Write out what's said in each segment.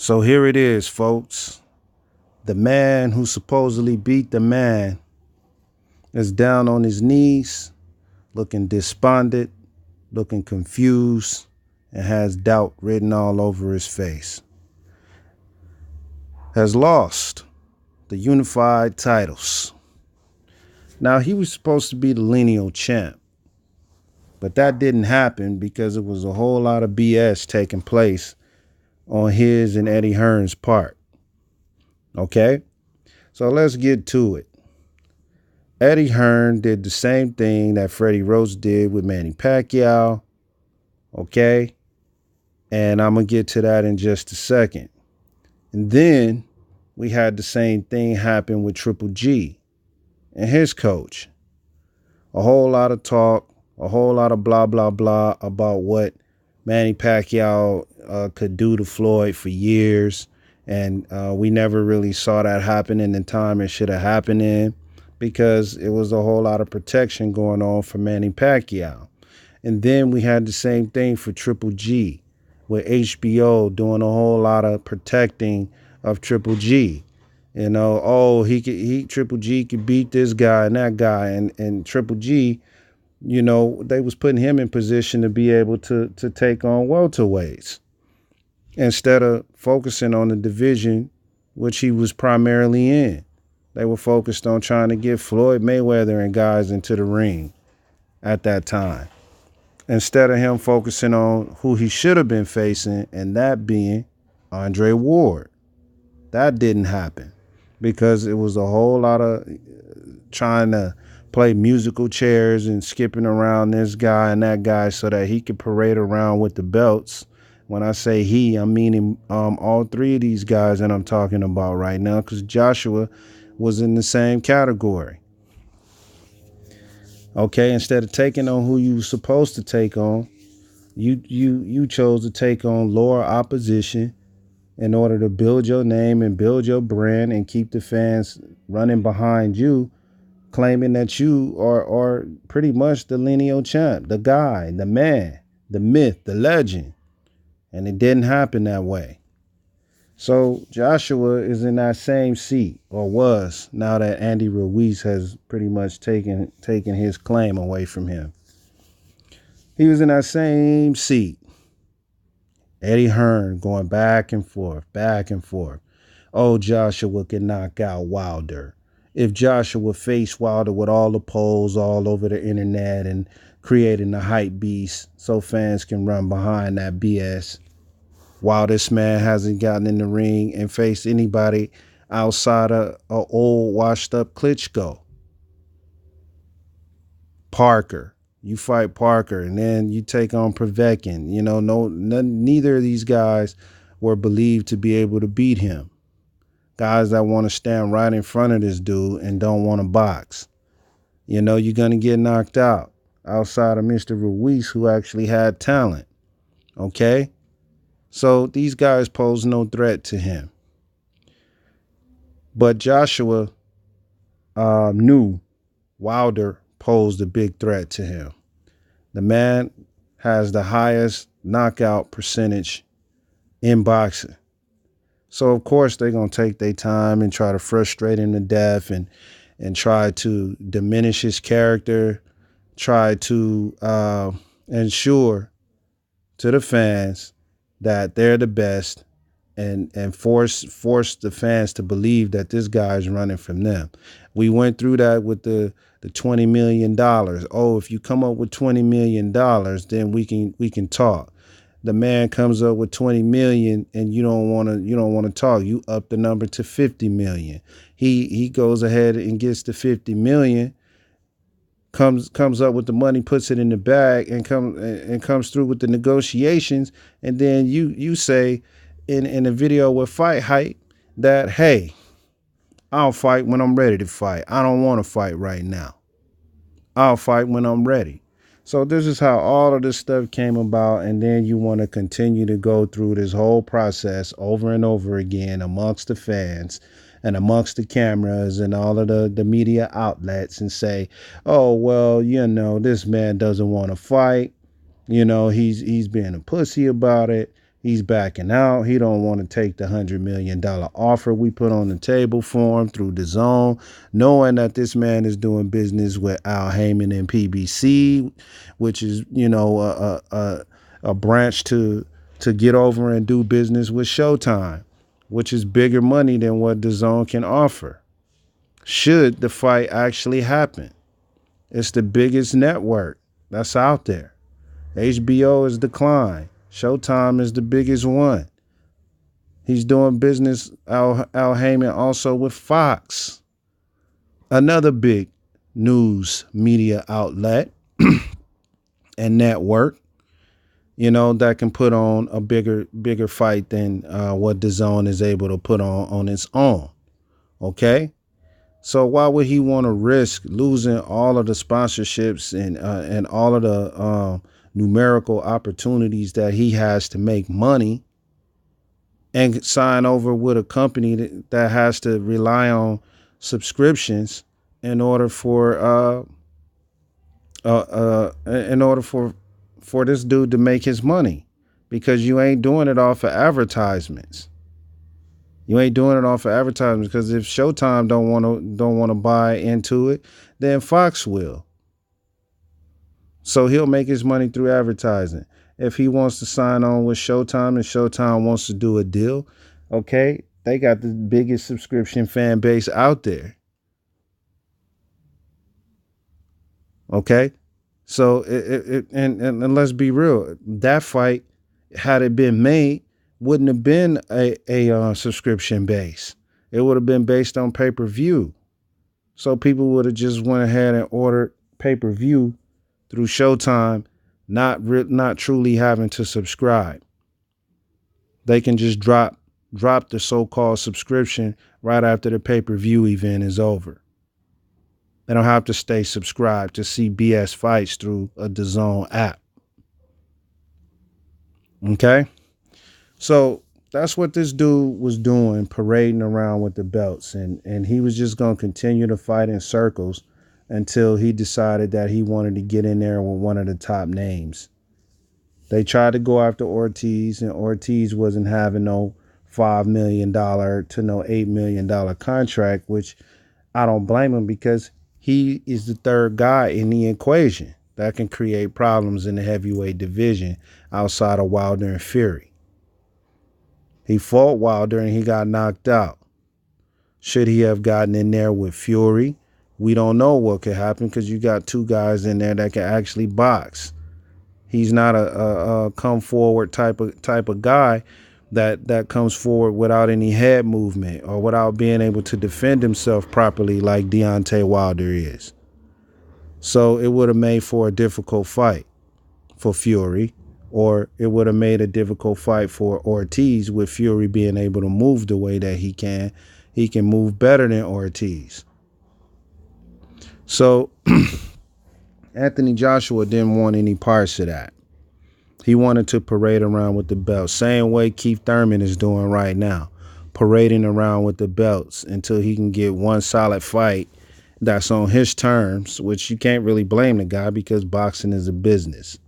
So here it is, folks. The man who supposedly beat the man is down on his knees, looking despondent, looking confused, and has doubt written all over his face. Has lost the unified titles. Now, he was supposed to be the lineal champ, but that didn't happen because it was a whole lot of BS taking place on his and Eddie Hearn's part. Okay? So let's get to it. Eddie Hearn did the same thing that Freddie Roach did with Manny Pacquiao. Okay? And I'm going to get to that in just a second. And then we had the same thing happen with Triple G and his coach. A whole lot of talk, a whole lot of blah, blah, blah about what Manny Pacquiao could do to Floyd for years. And we never really saw that happen in the time it should have happened in, because it was a whole lot of protection going on for Manny Pacquiao. And then we had the same thing for Triple G, with HBO doing a whole lot of protecting of Triple G. You know, oh, Triple G could beat this guy and that guy. And Triple G, you know, they was putting him in position to be able to take on welterweights instead of focusing on the division which he was primarily in. They were focused on trying to get Floyd Mayweather and guys into the ring at that time, instead of him focusing on who he should have been facing, and that being Andre Ward. That didn't happen because it was a whole lot of trying to play musical chairs and skipping around this guy and that guy so that he could parade around with the belts. When I say he, I'm meaning all three of these guys that I'm talking about right now, because Joshua was in the same category. Okay, instead of taking on who you were supposed to take on, you chose to take on lower opposition in order to build your name and build your brand and keep the fans running behind you, claiming that you are pretty much the lineal champ, the guy, the man, the myth, the legend. And it didn't happen that way. So Joshua is in that same seat, or was, now that Andy Ruiz has pretty much taken his claim away from him. He was in that same seat. Eddie Hearn going back and forth, back and forth. Oh, Joshua can knock out Wilder. If Joshua faced Wilder with all the polls all over the internet and creating the hype beast so fans can run behind that BS, while this man hasn't gotten in the ring and faced anybody outside of an old washed up Klitschko. Parker. You fight Parker and then you take on Povetkin. You know, neither of these guys were believed to be able to beat him. Guys that want to stand right in front of this dude and don't want to box. You know, you're going to get knocked out outside of Mr. Ruiz, who actually had talent. Okay? So these guys pose no threat to him. But Joshua knew Wilder posed a big threat to him. The man has the highest knockout percentage in boxing. So, of course, they're going to take their time and try to frustrate him to death and try to diminish his character, try to ensure to the fans that they're the best, and force the fans to believe that this guy's running from them. We went through that with the $20 million. Oh, if you come up with $20 million, then we can talk. The man comes up with 20 million and you don't want to talk. You up the number to 50 million. He goes ahead and gets the 50 million, comes up with the money, puts it in the bag, and comes through with the negotiations. And then you say in a video with Fight Hype that, hey, I'll fight when I'm ready to fight. I don't want to fight right now. I'll fight when I'm ready. So this is how all of this stuff came about. And then you want to continue to go through this whole process over and over again amongst the fans and amongst the cameras and all of the media outlets and say, oh, well, you know, this man doesn't want to fight. You know, he's being a pussy about it. He's backing out. He don't want to take the $100 million offer we put on the table for him through the zone, knowing that this man is doing business with Al Heyman and PBC, which is, a branch to get over and do business with Showtime, which is bigger money than what the zone can offer. Should the fight actually happen, it's the biggest network that's out there. HBO is declined. Showtime is the biggest one. He's doing business, Al Heyman, also with Fox, another big news media outlet and network, that can put on a bigger fight than what DAZN is able to put on its own. Okay? So why would he want to risk losing all of the sponsorships and all of the numerical opportunities that he has to make money and sign over with a company that has to rely on subscriptions in order for this dude to make his money? Because you ain't doing it off of advertisements. You ain't doing it off of advertisements, because if Showtime don't want to buy into it, then Fox will. So he'll make his money through advertising. If he wants to sign on with Showtime and Showtime wants to do a deal, okay, they got the biggest subscription fan base out there. Okay, so and let's be real, that fight, had it been made, wouldn't have been a subscription base. It would have been based on pay-per-view. So people would have just went ahead and ordered pay-per-view through Showtime, not truly having to subscribe. They can just drop the so-called subscription right after the pay-per-view event is over. They don't have to stay subscribed to see BS fights through a DAZN app. Okay? So that's what this dude was doing, parading around with the belts. And he was just going to continue to fight in circles until he decided that he wanted to get in there with one of the top names. They tried to go after Ortiz, and Ortiz wasn't having no $5 million to no $8 million contract, which I don't blame him, because he is the third guy in the equation that can create problems in the heavyweight division outside of Wilder and Fury. He fought Wilder and he got knocked out. Should he have gotten in there with Fury? We don't know what could happen, because you got two guys in there that can actually box. He's not a come forward type of guy that comes forward without any head movement or without being able to defend himself properly like Deontay Wilder is. So it would have made for a difficult fight for Fury, or it would have made a difficult fight for Ortiz, with Fury being able to move the way that he can. He can move better than Ortiz. So Anthony Joshua didn't want any parts of that. He wanted to parade around with the belt, same way Keith Thurman is doing right now, parading around with the belts until he can get one solid fight that's on his terms, which you can't really blame the guy, because boxing is a business.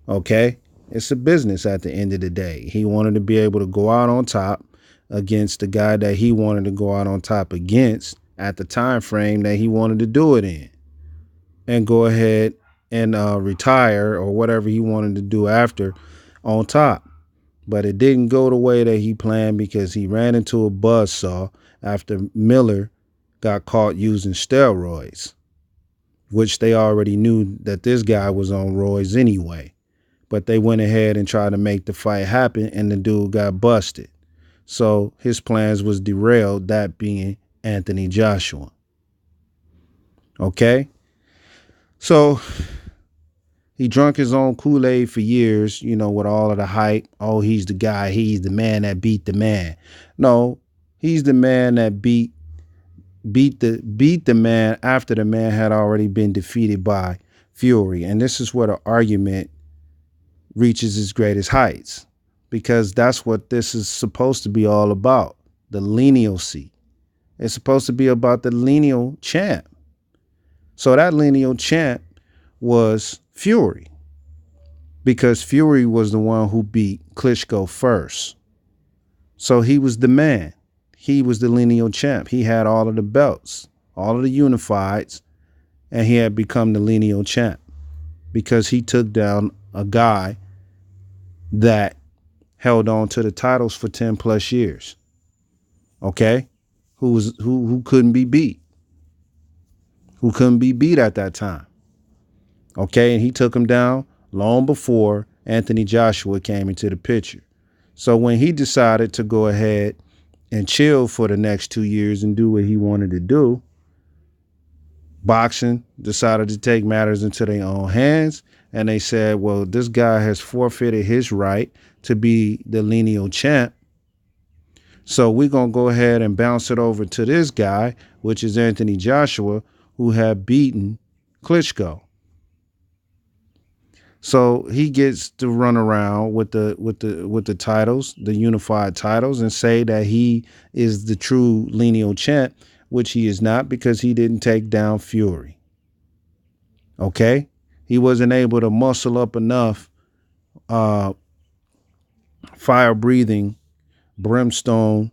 Okay? It's a business at the end of the day. He wanted to be able to go out on top against the guy that he wanted to go out on top against at the time frame that he wanted to do it in, and go ahead and retire or whatever he wanted to do after on top. But it didn't go the way that he planned, because he ran into a buzzsaw after Miller got caught using steroids, which they already knew that this guy was on roids anyway. But they went ahead and tried to make the fight happen, and the dude got busted. So his plans was derailed, that being Anthony Joshua. Okay? So he drunk his own Kool-Aid for years, with all of the hype. Oh, he's the guy. He's the man that beat the man. No, he's the man that beat the man after the man had already been defeated by Fury. And this is where the argument reaches its greatest heights, because that's what this is supposed to be all about, the linealcy. It's supposed to be about the lineal champ. So that lineal champ was Fury. because Fury was the one who beat Klitschko first. So he was the man. He was the lineal champ. He had all of the belts, all of the unifieds, and he had become the lineal champ because he took down a guy that held on to the titles for 10 plus years. Okay? Who couldn't be beat. Who couldn't be beat at that time. Okay, and he took him down long before Anthony Joshua came into the picture. So when he decided to go ahead and chill for the next 2 years and do what he wanted to do, boxing decided to take matters into their own hands. And they said, well, this guy has forfeited his right to be the lineal champ. So we're going to go ahead and bounce it over to this guy, which is Anthony Joshua, who had beaten Klitschko. So he gets to run around with the titles, the unified titles, and say that he is the true lineal champ, which he is not because he didn't take down Fury. Okay? He wasn't able to muscle up enough fire-breathing, brimstone.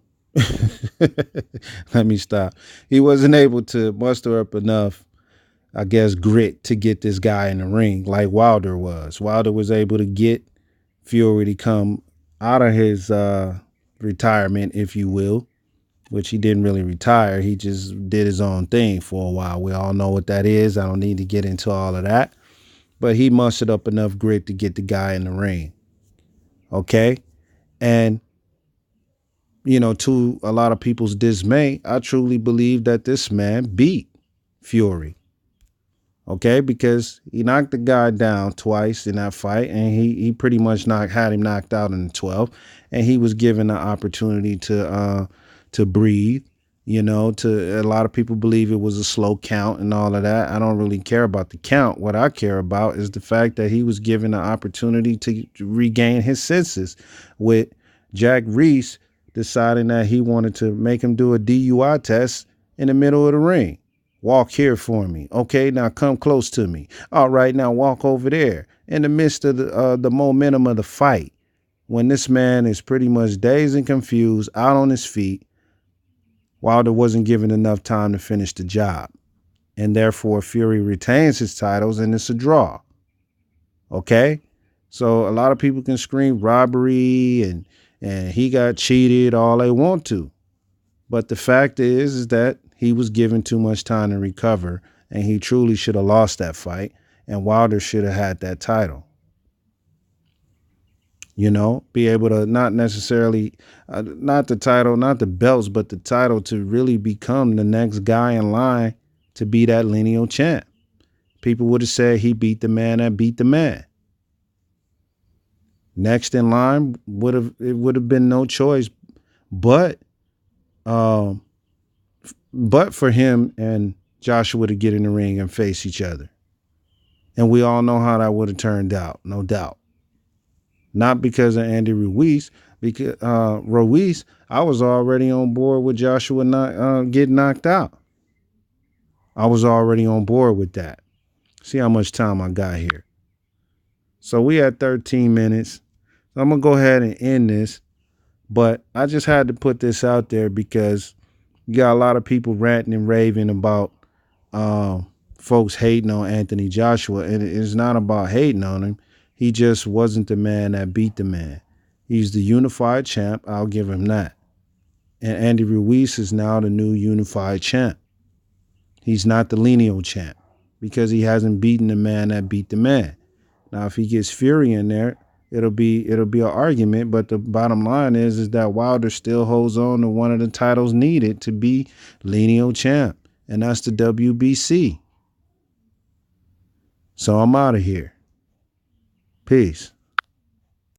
Let me stop. He wasn't able to muster up enough, I guess, grit to get this guy in the ring like Wilder was. Wilder was able to get Fury to come out of his retirement, if you will, which he didn't really retire. He just did his own thing for a while. We all know what that is. I don't need to get into all of that. But he mustered up enough grit to get the guy in the ring. Okay? And, you know, to a lot of people's dismay, I truly believe that this man beat Fury. Okay, because he knocked the guy down twice in that fight, and he pretty much had him knocked out in the 12th, and he was given the opportunity to breathe. You know, to a lot of people believe it was a slow count and all of that. I don't really care about the count. What I care about is the fact that he was given the opportunity to regain his senses, with Jack Reese deciding that he wanted to make him do a DUI test in the middle of the ring. Walk here for me. Okay, now come close to me. All right, now walk over there. In the midst of the momentum of the fight, when this man is pretty much dazed and confused, out on his feet, Wilder wasn't given enough time to finish the job. And therefore, Fury retains his titles, and it's a draw. Okay? So a lot of people can scream robbery and he got cheated all they want to. But the fact is that he was given too much time to recover, and he truly should have lost that fight, and Wilder should have had that title. You know, be able to not necessarily, not the title, not the belts, but the title to really become the next guy in line to be that lineal champ. People would have said he beat the man that beat the man. Next in line would have been no choice but for him and Joshua to get in the ring and face each other. And we all know how that would have turned out, no doubt. Not because of Andy Ruiz, because Ruiz, I was already on board with Joshua not getting knocked out. I was already on board with that. See how much time I got here. So we had 13 minutes. So I'm going to go ahead and end this. But I just had to put this out there because you got a lot of people ranting and raving about folks hating on Anthony Joshua. And it's not about hating on him. He just wasn't the man that beat the man. He's the unified champ. I'll give him that. And Andy Ruiz is now the new unified champ. He's not the lineal champ because he hasn't beaten the man that beat the man. Now, if he gets Fury in there, it'll be an argument. But the bottom line is that Wilder still holds on to one of the titles needed to be lineal champ, and that's the WBC. So I'm out of here. Peace.